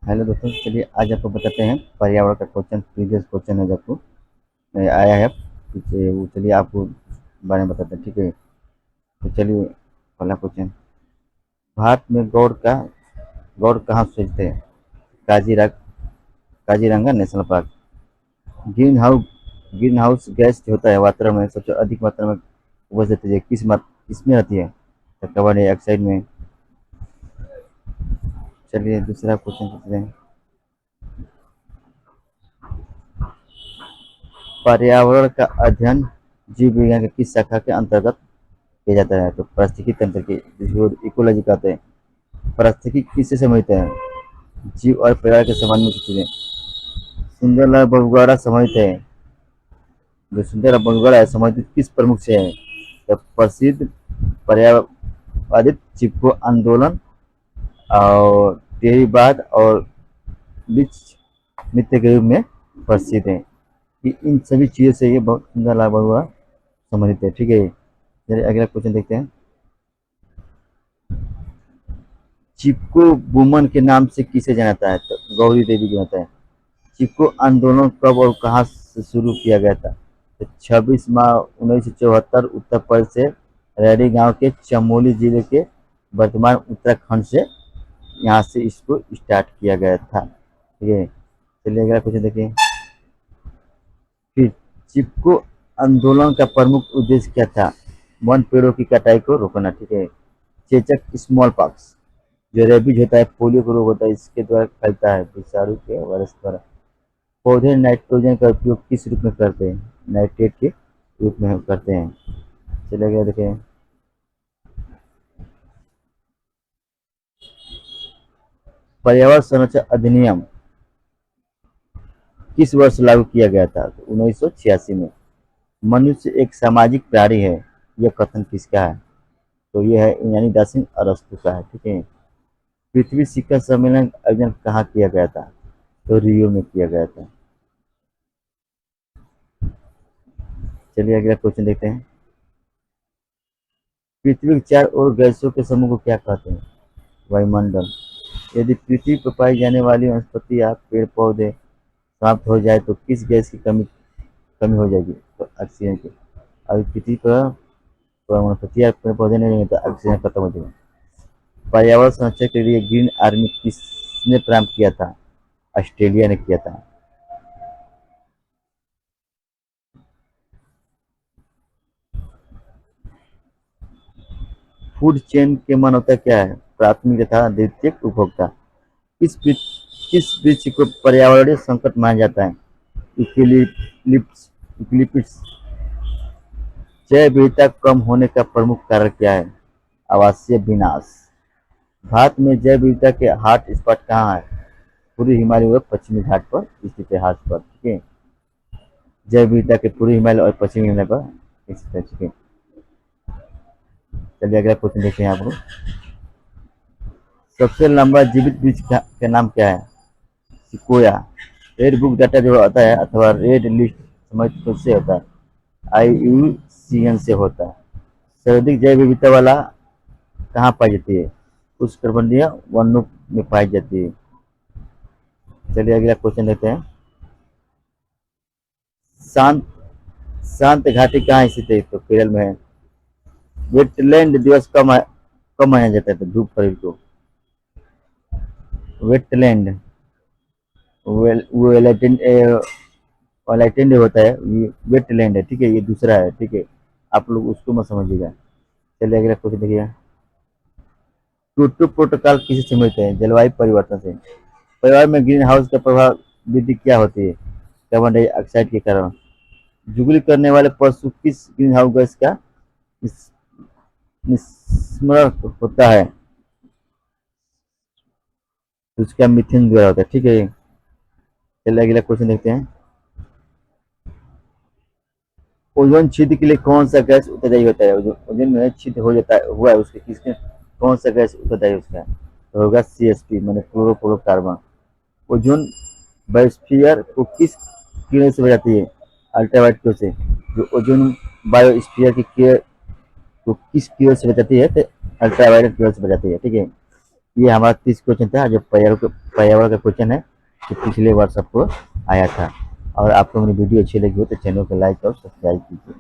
Hello दोस्तों, चलिए आज आपको बताते हैं पर्यावरण का क्वेश्चन। प्रीवियस क्वेश्चन है जो आपको आया है पीछे, वो चलिए आपको बारे में बताते हैं, ठीक है। तो चलिए पहला क्वेश्चन, भारत में गौड़ कहाँ स्थित है? Kaziranga Kaziranga national park. Green house green house gas जो होता है वातावरण में सबसे अधिक मात्रा में उपस्थित है, किसमें रहती है? तो कार्बन डाइऑक्साइड में। चलिए दूसरा क्वेश्चन पूछते हैं, पर्यावरण का अध्ययन जीव विज्ञान की किस शाखा के अंतर्गत किया जाता है? तो पारिस्थितिकी तंत्र की, जिसको इकोलॉजी कहते हैं। पारिस्थितिकी किससे संबंधित है? जीव और पर्यावरण के संबंध में चीजें। सुंदरलाल बहुगुणा संबंधित है, जो सुंदरलाल बहुगुणा है संबंधित किस प्रमुख से है? तो प्रसिद्ध पर्यावरणवादी चिपको आंदोलन और टेरीवाद और बीच नृत्य के रूप में प्रसिद्ध है। कि इन सभी चीजों से ये बहुत सुंदरलाल बहुगुणा संबंधित है, ठीक है। चलिए अगला क्वेश्चन देखते हैं, चिपको वुमन के नाम से किसे जाना जाता है? तो गौरी देवी को जाता है। चिपको आंदोलन कब और कहाँ से शुरू किया गया था? तो 26 मार्च 1974 उत्तर प्रदेश से रैली गांव के चमोली जिले के वर्तमान उत्तराखंड से यहाँ से इसको स्टार्ट किया गया था, ठीक है। चलिए अगला क्वेश्चन देखिए, फिर चिपको आंदोलन का प्रमुख उद्देश्य क्या था? वन पेड़ों की कटाई को रोकना, ठीक है। चेचक स्मॉल पॉक्स जो रेबीज होता है, पोलियो को रोग होता है, इसके द्वारा फैलता है विषाणु के वायरस द्वारा। पौधे नाइट्रोजन का उपयोग किस रूप में करते हैं? नाइट्रेट के रूप में करते हैं। चलिए गया देखें, पर्यावरण संरक्षण अधिनियम किस वर्ष लागू किया गया था? तो 1986 में। मनुष्य एक सामाजिक प्राणी है, यह कथन किसका है? तो यह है यानी दार्शनिक अरस्तु का है, ठीक है। पृथ्वी शिखर सम्मेलन का आयोजन कहाँ किया गया था? तो रियो में किया गया था। चलिए अगला क्वेश्चन देखते हैं, पृथ्वी के चार और गैसों के समूह को क्या कहते हैं? वायुमंडल। यदि पृथ्वी पर पाई जाने वाली वनस्पति या पेड़ पौधे समाप्त हो जाए तो किस गैस की कमी कमी हो जाएगी? तो ऑक्सीजन की। अभी पृथ्वी पर वनस्पति या पेड़ पौधे नहीं रहेंगे तो ऑक्सीजन खत्म हो जाएगा। पर्यावरण संरक्षण के लिए ग्रीन आर्मी किसने प्रारंभ किया था? ऑस्ट्रेलिया ने किया था। फूड चेन के मानवता क्या है? प्राथमिक तथा द्वितीयक उपभोक्ता। किस किस वृक्ष को पर्यावरणीय संकट माना जाता है? Eucalyptus eucalyptus. जैव विविधता कम होने का प्रमुख कारण क्या है? आवासीय विनाश। भारत में जैव विविधता के हॉट स्पॉट कहाँ है? पूर्वी हिमालय व पश्चिमी घाट पर स्थित है हॉट स्पॉट, ठीक है। जैव विविधता के पूर्वी हिमालय और पश्चिमी हिमालय पर स्थित है, ठीक है। चलिए अगला क्वेश्चन देखते हैं आप लोग, सबसे लंबा जीवित वृक्ष का नाम क्या है? सिकोया। रेड बुक डाटा जो आता है अथवा रेड लिस्ट समय से होता है? IUCN से होता है। सर्वाधिक जैव विविधता वाला कहाँ पाई जाती है? उष्णकटिबंधीय वनों में पाई जाती है। चलिए अगला क्वेश्चन लेते हैं, शांत शांत घाटी कहाँ स्थित है? तो केरल में है। वेटलैंड दिवस कब मनाया जाता है? तो धूप खरीद को। वेटलैंड वेलाइटेंड होता है, ये वेटलैंड है, ठीक है, ये दूसरा है, ठीक है। आप लोग उसको मत समझिएगा। चलिए अगला क्वेश्चन देखिए, क्योटो प्रोटोकॉल किससे संबंधित है? जलवायु परिवर्तन से। पर्यावरण में ग्रीन हाउस का प्रभाव वृद्धि क्या होती है? कार्बन डाइऑक्साइड के कारण। जुगली करने वाले पशु किस ग्रीन हाउस गैस का निस्मरण होता है? तो उसका मीथेन द्वारा होता है, ठीक है। चलिए अगला क्वेश्चन देखते हैं, ओजोन छिद्र के लिए कौन सा गैस उत्तरदायी होता है? ओजोन में छिद्र हो जाता है हुआ है उसके किसके कौन सा गैस उत्तरदायी उसका? तो होगा CSP मैंने क्लोरोफ्लोरोकार्बन। ओजोन बायोस्फीयर को किस किरण से बचाती है? अल्ट्रावायलेट किरण से। जो ओजोन बायोस्फीयर की किरण को किस किरण से बचाती है? तो अल्ट्रावायलेट किरण से बचाती है, ठीक है। ये हमारा 30 क्वेश्चन था जो पर्यावरण का क्वेश्चन है जो पिछले वर्ष आपको आया था। और आपको मेरी वीडियो अच्छी लगी हो तो चैनल को लाइक और सब्सक्राइब कीजिए।